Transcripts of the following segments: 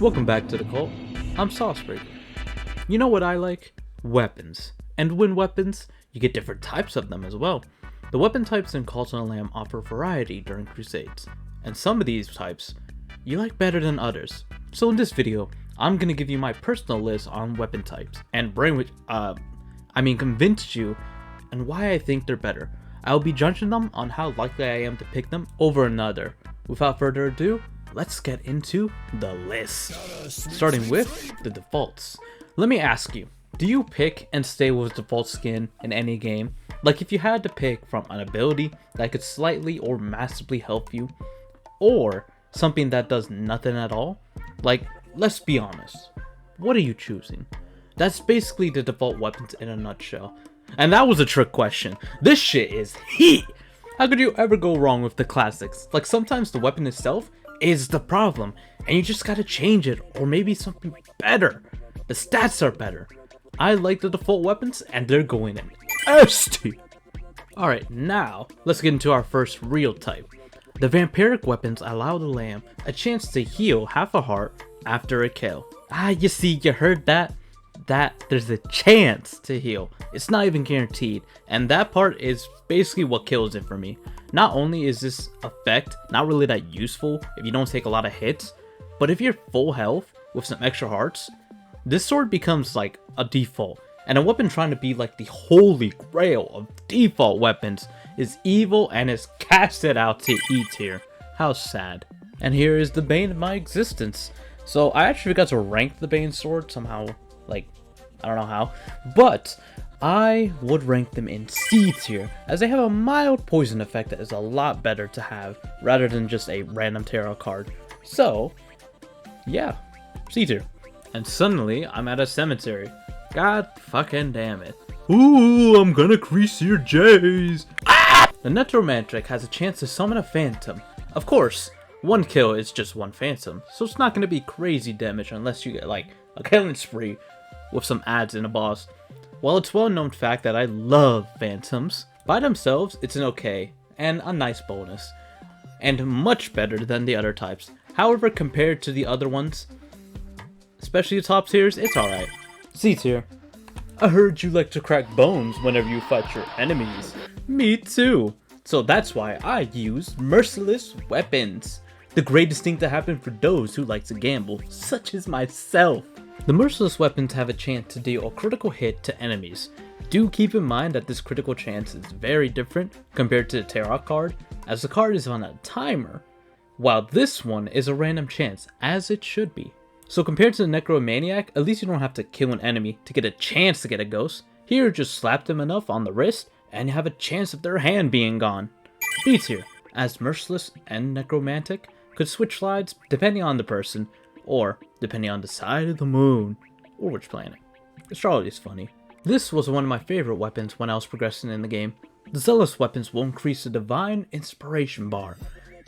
Welcome back to the cult. I'm Saucebreaker. You know what I like? Weapons. And when weapons, you get different types of them as well. The weapon types in Cult of the Lamb offer variety during Crusades, and some of these types you like better than others. So in this video, I'm gonna give you my personal list on weapon types and convince you and why I think they're better. I'll be judging them on how likely I am to pick them over another. Without further ado, let's get into the list. Starting with the defaults. Let me ask you, do you pick and stay with default skin in any game? Like if you had to pick from an ability that could slightly or massively help you, or something that does nothing at all? Like, let's be honest, what are you choosing? That's basically the default weapons in a nutshell. And that was a trick question. This shit is heat! How could you ever go wrong with the classics? Like sometimes the weapon itself is the problem, and you just gotta change it, or maybe something better. The stats are better. I like the default weapons, and they're going in S tier. Alright, now let's get into our first real type. The Vampiric weapons allow the Lamb a chance to heal half a heart after a kill. You see, you heard that? That there's a chance to heal. It's not even guaranteed, and that part is basically what kills it for me. Not only is this effect not really that useful if you don't take a lot of hits, but if you're full health with some extra hearts, this sword becomes like a default, and a weapon trying to be like the holy grail of default weapons is evil and is casted out to E tier. How sad. And here is the bane of my existence. So I actually got to rank the Bane sword somehow, like, I don't know how, but I would rank them in C tier, as they have a mild poison effect that is a lot better to have, rather than just a random tarot card. So, yeah, C tier. And suddenly, I'm at a cemetery. God fucking damn it. Ooh, I'm gonna crease your J's. Ah! The Necromantic has a chance to summon a phantom. Of course, one kill is just one phantom, so it's not gonna be crazy damage unless you get like a killing spree with some ads in a boss. While it's well known fact that I love phantoms, by themselves it's an okay and a nice bonus, and much better than the other types. However, compared to the other ones, especially the top tiers, it's alright. C tier. I heard you like to crack bones whenever you fight your enemies. Me too. So that's why I use Merciless weapons. The greatest thing to happen for those who like to gamble, such as myself. The Merciless weapons have a chance to deal a critical hit to enemies. Do keep in mind that this critical chance is very different compared to the tarot card, as the card is on a timer, while this one is a random chance, as it should be. So compared to the Necromantic, at least you don't have to kill an enemy to get a chance to get a ghost. Here, just slap them enough on the wrist, and you have a chance of their hand being gone. B tier, as Merciless and Necromantic could switch slides depending on the person, or depending on the side of the moon, or which planet. Astrology is funny. This was one of my favorite weapons when I was progressing in the game. The Zealous weapons will increase the Divine Inspiration bar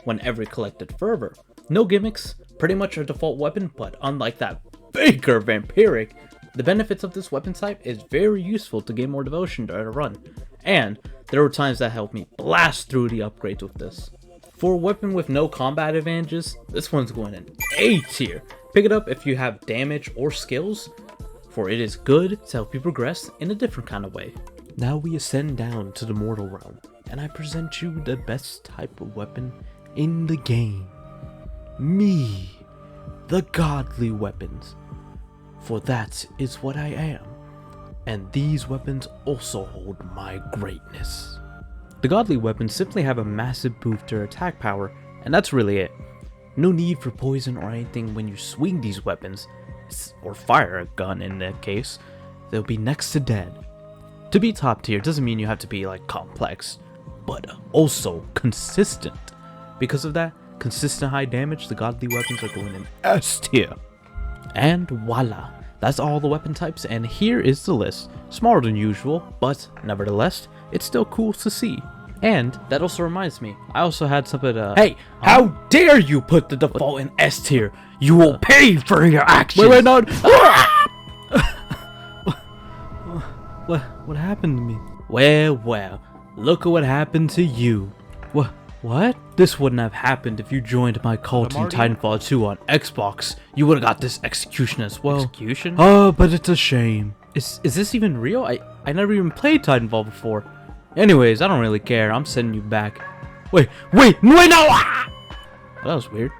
whenever collected fervor. No gimmicks, pretty much a default weapon, but unlike that baker Vampiric, the benefits of this weapon type is very useful to gain more devotion during a run, and there were times that helped me blast through the upgrades with this. For a weapon with no combat advantages, this one's going in A tier. Pick it up if you have damage or skills, for it is good to help you progress in a different kind of way. Now we ascend down to the mortal realm, and I present you the best type of weapon in the game. Me, the godly weapons. For that is what I am, and these weapons also hold my greatness. The godly weapons simply have a massive boost to attack power, and that's really it. No need for poison or anything when you swing these weapons, or fire a gun in that case. They'll be next to dead. To be top tier doesn't mean you have to be like complex, but also consistent. Because of that, consistent high damage, the godly weapons are going in S tier. And voila, that's all the weapon types, and here is the list. Smaller than usual, but nevertheless, it's still cool to see. And that also reminds me, I also had something to... Hey, how dare you put the default in S tier? You will pay for your actions! Wait, no! What happened to me? Well, look at what happened to you. What? This wouldn't have happened if you joined my cult in Titanfall 2 on Xbox. You would've got this execution as well. Execution? Oh, but it's a shame. Is this even real? I never even played Titanfall before. Anyways, I don't really care. I'm sending you back. Wait, no! Ah! That was weird.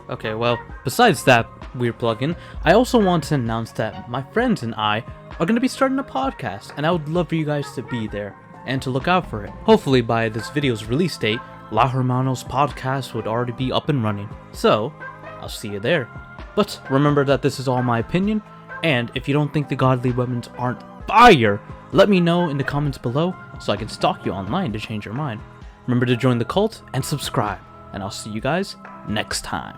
Okay, well, besides that weird plugin, I also want to announce that my friends and I are going to be starting a podcast, and I would love for you guys to be there and to look out for it. Hopefully by this video's release date, La Hermanos podcast would already be up and running. So, I'll see you there. But remember that this is all my opinion, and if you don't think the godly weapons aren't fire, let me know in the comments below so I can stalk you online to change your mind. Remember to join the cult and subscribe, and I'll see you guys next time.